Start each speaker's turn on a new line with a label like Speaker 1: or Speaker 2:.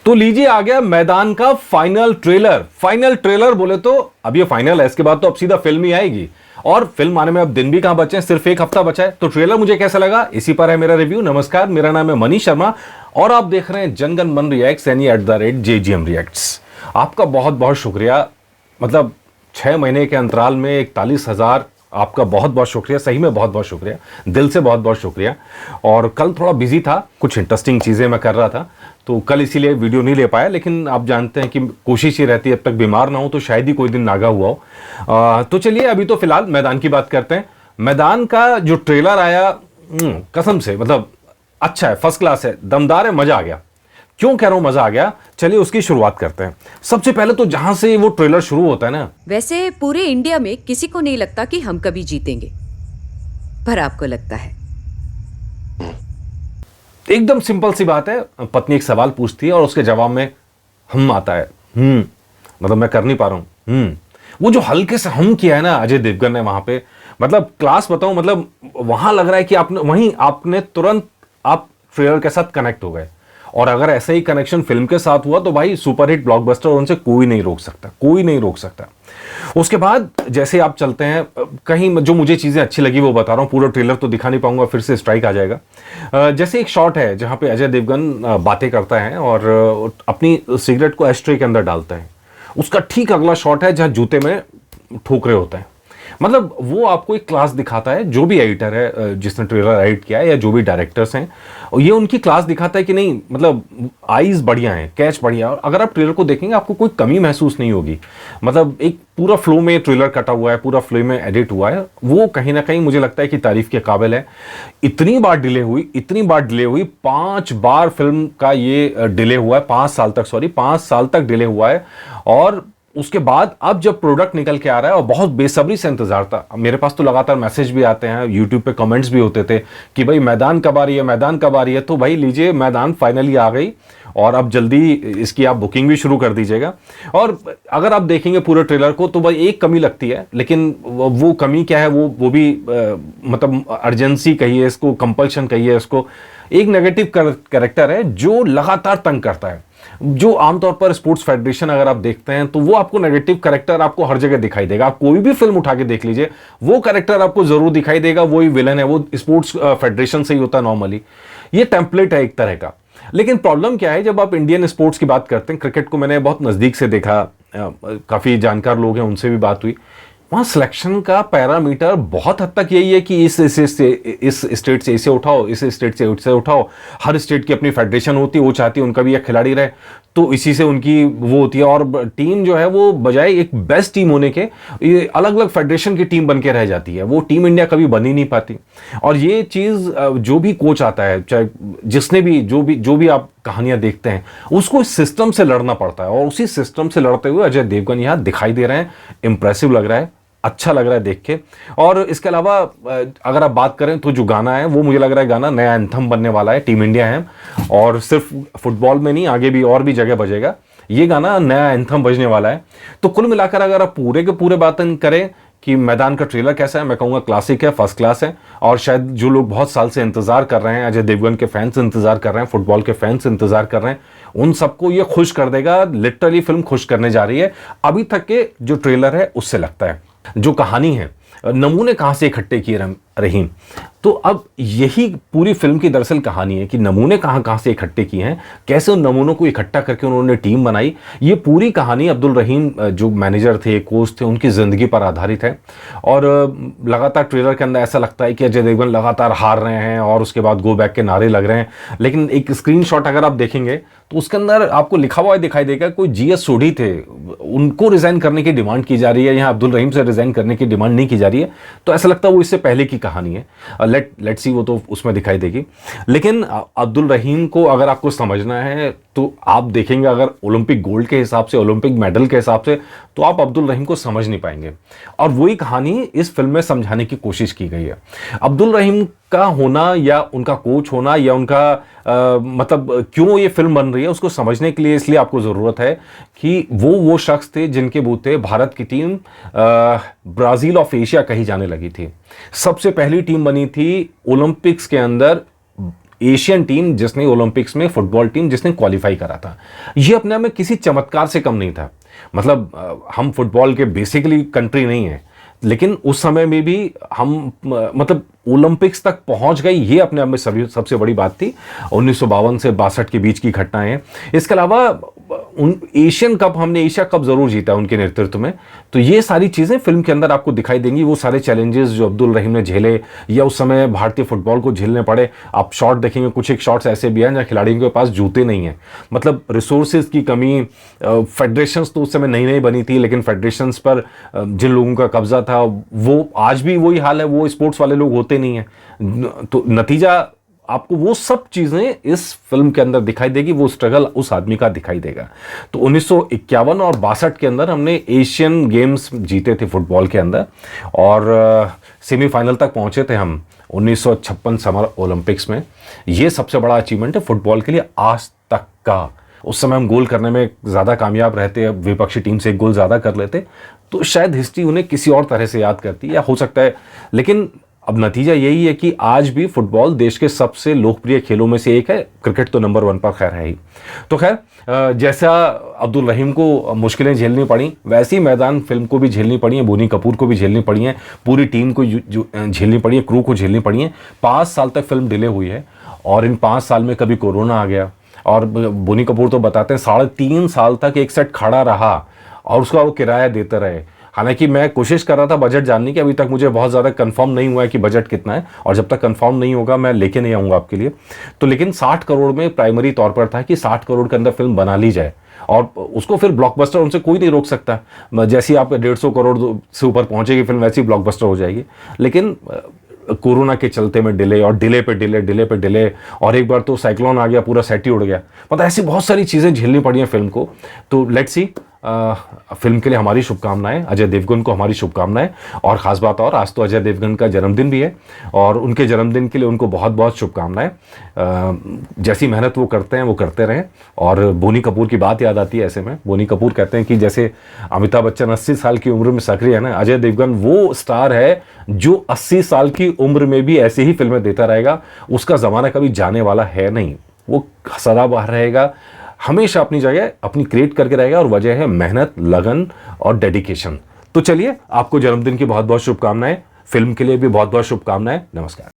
Speaker 1: तो लीजिए आ गया मैदान का फाइनल ट्रेलर। फाइनल ट्रेलर बोले तो अब ये फाइनल है, इसके बाद तो अब सीधा फिल्म ही आएगी और फिल्म आने में अब दिन भी कहां बचे हैं, सिर्फ एक हफ्ता बचा है। तो ट्रेलर मुझे कैसा लगा इसी पर है मेरा रिव्यू। नमस्कार, मेरा नाम है मनीष शर्मा और आप देख रहे हैं जनगण मन रिएक्ट्स यानी @JGM रिएक्ट्स। आपका बहुत बहुत शुक्रिया। मतलब 6 महीने के अंतराल में 41,000 आपका बहुत बहुत शुक्रिया, सही में बहुत बहुत शुक्रिया, दिल से बहुत बहुत शुक्रिया। और कल थोड़ा बिजी था, कुछ इंटरेस्टिंग चीज़ें मैं कर रहा था तो कल इसीलिए वीडियो नहीं ले पाया, लेकिन आप जानते हैं कि कोशिश ही रहती है अब तक बीमार ना हो तो शायद ही कोई दिन नागा हुआ हो। तो चलिए अभी तो फिलहाल मैदान की बात करते हैं। मैदान का जो ट्रेलर आया कसम से मतलब अच्छा है, फर्स्ट क्लास है, दमदार है, मजा आ गया। क्यों कह रहा हूं मजा आ गया, चलिए उसकी शुरुआत करते हैं। सबसे पहले तो जहां से वो ट्रेलर शुरू होता है ना,
Speaker 2: वैसे पूरे इंडिया में किसी को नहीं लगता कि हम कभी जीतेंगे, पर आपको लगता है।
Speaker 1: एकदम सिंपल सी बात है। पत्नी एक सवाल पूछती है और उसके जवाब में हम आता है। मतलब मैं कर नहीं पा रहा हूं। वो जो हल्के से हम किया है ना अजय देवगन ने वहां पे, मतलब क्लास बताऊं, मतलब वहां लग रहा है कि आपने तुरंत आप ट्रेलर के साथ कनेक्ट हो गए। और अगर ऐसा ही कनेक्शन फिल्म के साथ हुआ तो भाई सुपरहिट ब्लॉकबस्टर, उनसे कोई नहीं रोक सकता, कोई नहीं रोक सकता। उसके बाद जैसे आप चलते हैं कहीं, जो मुझे चीजें अच्छी लगी वो बता रहा हूं, पूरा ट्रेलर तो दिखा नहीं पाऊंगा, फिर से स्ट्राइक आ जाएगा। जैसे एक शॉट है जहां पे अजय देवगन बातें करता है और अपनी सिगरेट को एस्ट्रे के अंदर डालता है। उसका ठीक अगला शॉट है जहां जूते में ठोकरे होते हैं। मतलब वो आपको एक क्लास दिखाता है, जो भी एडिटर है जिसने ट्रेलर एडिट किया है या जो भी डायरेक्टर्स हैं, ये उनकी क्लास दिखाता है कि नहीं, मतलब आईज बढ़िया है, कैच बढ़िया है। और अगर आप ट्रेलर को देखेंगे आपको कोई कमी महसूस नहीं होगी। मतलब एक पूरा फ्लो में ट्रेलर कटा हुआ है, पूरा फ्लो में एडिट हुआ है, वो कहीं ना कहीं मुझे लगता है कि तारीफ के काबिल है। इतनी बार डिले हुई 5 बार फिल्म का ये डिले हुआ है, 5 साल तक, सॉरी 5 साल तक डिले हुआ है। और उसके बाद अब जब प्रोडक्ट निकल के आ रहा है, और बहुत बेसब्री से इंतजार था, मेरे पास तो लगातार मैसेज भी आते हैं, यूट्यूब पे कमेंट्स भी होते थे कि भाई मैदान कब आ रही है, मैदान कब आ रही है। तो भाई लीजिए, मैदान फाइनली आ गई और अब जल्दी इसकी आप बुकिंग भी शुरू कर दीजिएगा। और अगर आप देखेंगे पूरे ट्रेलर को तो भाई एक कमी लगती है, लेकिन वो कमी क्या है, वो भी मतलब अर्जेंसी कहिए इसको, कंपल्शन कहिए इसको। एक नेगेटिव कैरेक्टर है जो लगातार तंग करता है, जो आमतौर पर स्पोर्ट्स फेडरेशन अगर आप देखते हैं तो वो आपको नेगेटिव कैरेक्टर आपको हर जगह दिखाई देगा। आप कोई भी फिल्म उठा के देख लीजिए, वो कैरेक्टर आपको जरूर दिखाई देगा, वही विलन है, वो स्पोर्ट्स फेडरेशन से ही होता है नॉर्मली। ये टेम्पलेट है एक तरह का। लेकिन प्रॉब्लम क्या है, जब आप इंडियन स्पोर्ट्स की बात करते हैं, क्रिकेट को मैंने बहुत नजदीक से देखा, काफी जानकार लोग हैं उनसे भी बात हुई, वहां सिलेक्शन का पैरामीटर बहुत हद तक यही है कि इस स्टेट से इसे उठाओ, इस स्टेट से उससे उठाओ। हर स्टेट की अपनी फेडरेशन होती है, वो चाहती है उनका भी एक खिलाड़ी रहे, तो इसी से उनकी वो होती है। और टीम जो है वो बजाय एक बेस्ट टीम होने के, ये अलग अलग फेडरेशन की टीम बन के रह जाती है, वो टीम इंडिया कभी बन ही नहीं पाती। और ये चीज जो भी कोच आता है, चाहे जिसने भी जो भी आप कहानियां देखते हैं, उसको इस सिस्टम से लड़ना पड़ता है। और उसी सिस्टम से लड़ते हुए अजय देवगन यहां दिखाई दे रहे हैं। इंप्रेसिव लग रहा है, अच्छा लग रहा है देख के। और इसके अलावा अगर आप बात करें तो जो गाना है वो मुझे लग रहा है गाना नया एंथम बनने वाला है टीम इंडिया है। और सिर्फ फुटबॉल में नहीं, आगे भी और भी जगह बजेगा ये गाना, नया एंथम बजने वाला है। तो कुल मिलाकर अगर आप पूरे के पूरे बातें करें कि मैदान का ट्रेलर कैसा है, मैं कहूंगा क्लासिक है, फर्स्ट क्लास है। और शायद जो लोग बहुत साल से इंतजार कर रहे हैं, अजय देवगन के फैंस इंतजार कर रहे हैं, फुटबॉल के फैंस इंतजार कर रहे हैं, उन सबको ये खुश कर देगा। लिटरली फिल्म खुश करने जा रही है, अभी तक के जो ट्रेलर है उससे लगता है। जो कहानी है, नमूने कहां से इकट्ठे किए रहीम, तो अब यही पूरी फिल्म की दरअसल कहानी है कि नमूने कहां से इकट्ठे किए हैं, कैसे उन नमूनों को इकट्ठा करके उन्होंने टीम बनाई। ये पूरी कहानी अब्दुल रहीम जो मैनेजर थे, कोच थे, उनकी जिंदगी पर आधारित है। और लगातार ट्रेलर के अंदर ऐसा लगता है कि अजय देवगन लगातार हार रहे हैं और उसके बाद गो बैक के नारे लग रहे हैं। लेकिन एक स्क्रीनशॉट अगर आप देखेंगे तो उसके अंदर आपको लिखा हुआ दिखाई देगा, कोई GS सोढ़ी थे, उनको रिजाइन करने की डिमांड की जा रही है, यहाँ अब्दुल रहीम से रिजाइन करने की डिमांड नहीं की जा रही है। तो ऐसा लगता है वो इससे पहले की कहानी है। लेट्स सी, वो तो उसमें दिखाई देगी। लेकिन अब्दुल रहीम को अगर आपको समझना है तो आप देखेंगे, अगर ओलंपिक गोल्ड के हिसाब से, ओलंपिक मेडल के हिसाब से, तो आप अब्दुल रहीम को समझ नहीं पाएंगे। और वही कहानी इस फिल्म में समझाने की कोशिश की गई है। अब्दुल रहीम का होना या उनका कोच होना या उनका मतलब क्यों ये फिल्म बन रही है उसको समझने के लिए इसलिए आपको जरूरत है कि वो शख्स थे जिनके बूते भारत की टीम ब्राजील ऑफ एशिया कही जाने लगी थी। सबसे पहली टीम बनी थी ओलंपिक्स के अंदर एशियन टीम जिसने ओलंपिक्स में फुटबॉल टीम जिसने क्वालिफाई करा था, ये अपने आप में किसी चमत्कार से कम नहीं था। मतलब हम फुटबॉल के बेसिकली कंट्री नहीं है, लेकिन उस समय में भी हम मतलब ओलंपिक्स तक पहुंच गई, ये अपने आप में सबसे बड़ी बात थी। 1952 से 62 के बीच की घटनाएं हैं। इसके अलावा एशियन कप, हमने एशिया कप जरूर जीता उनके नेतृत्व में। तो ये सारी चीजें फिल्म के अंदर आपको दिखाई देंगी, वो सारे चैलेंजेस जो अब्दुल रहीम ने झेले या उस समय भारतीय फुटबॉल को झेलने पड़े। आप शॉट देखेंगे, कुछ एक शॉट्स ऐसे भी हैं जहाँ खिलाड़ियों के पास जूते नहीं हैं, मतलब रिसोर्सेज की कमी। फेडरेशंस तो उस समय नई नई बनी थी, लेकिन फेडरेशंस पर जिन लोगों का कब्जा था वो आज भी वही हाल है, वो स्पोर्ट्स वाले लोग होते नहीं है। तो नतीजा आपको वो सब चीजें इस फिल्म के अंदर दिखाई देगी, वो स्ट्रगल उस आदमी का दिखाई देगा। तो 1951 और 62 के अंदर हमने एशियन गेम्स जीते थे फुटबॉल के अंदर, और सेमीफाइनल तक पहुंचे थे हम 1956 समर ओलंपिक्स में। ये सबसे बड़ा अचीवमेंट है फुटबॉल के लिए आज तक का। उस समय हम गोल करने में ज़्यादा कामयाब रहते, विपक्षी टीम से एक गोल ज़्यादा कर लेते, तो शायद हिस्ट्री उन्हें किसी और तरह से याद करती, या हो सकता है। लेकिन अब नतीजा यही है कि आज भी फुटबॉल देश के सबसे लोकप्रिय खेलों में से एक है। क्रिकेट तो नंबर 1 पर खैर है ही। तो खैर, जैसा अब्दुल रहीम को मुश्किलें झेलनी पड़ी, वैसे ही मैदान फिल्म को भी झेलनी पड़ी है, बोनी कपूर को भी झेलनी पड़ी है, पूरी टीम को झेलनी पड़ी है, क्रू को झेलनी पड़ी है। 5 साल तक फिल्म डिले हुई है, और इन 5 साल में कभी कोरोना आ गया, और बोनी कपूर तो बताते हैं 3.5 साल तक एक सेट खड़ा रहा और उसका वो किराया देते रहे। हालांकि मैं कोशिश कर रहा था बजट जानने की, अभी तक मुझे बहुत ज़्यादा कंफर्म नहीं हुआ है कि बजट कितना है, और जब तक कंफर्म नहीं होगा मैं लेके नहीं आऊँगा आपके लिए। तो लेकिन 60 करोड़ में प्राइमरी तौर पर था कि 60 करोड़ के अंदर फिल्म बना ली जाए, और उसको फिर ब्लॉकबस्टर उनसे कोई नहीं रोक सकता। जैसे ही आप 150 करोड़ से ऊपर पहुँचेगी फिल्म, वैसी ब्लॉकबस्टर हो जाएगी। लेकिन कोरोना के चलते में डिले, और डिले पे डिले, और एक बार तो साइक्लोन आ गया, पूरा सेट ही उड़ गया। मतलब ऐसी बहुत सारी चीज़ें झेलनी पड़ी हैं फिल्म को। तो लेट्स सी, फिल्म के लिए हमारी शुभकामनाएं, अजय देवगन को हमारी शुभकामनाएं। और ख़ास बात, और आज तो अजय देवगन का जन्मदिन भी है, और उनके जन्मदिन के लिए उनको बहुत बहुत शुभकामनाएं। जैसी मेहनत वो करते हैं वो करते रहें। और बोनी कपूर की बात याद आती है ऐसे में। बोनी कपूर कहते हैं कि जैसे अमिताभ बच्चन 80 साल की उम्र में सक्रिय है ना, अजय देवगन वो स्टार है जो 80 साल की उम्र में भी ऐसे ही फिल्में देता रहेगा। उसका ज़माना कभी जाने वाला है नहीं, वो सदाबहार रहेगा, हमेशा अपनी जगह अपनी क्रिएट करके रहेगा, और वजह है मेहनत, लगन और डेडिकेशन। तो चलिए, आपको जन्मदिन की बहुत बहुत शुभकामनाएं, फिल्म के लिए भी बहुत बहुत शुभकामनाएं। नमस्कार।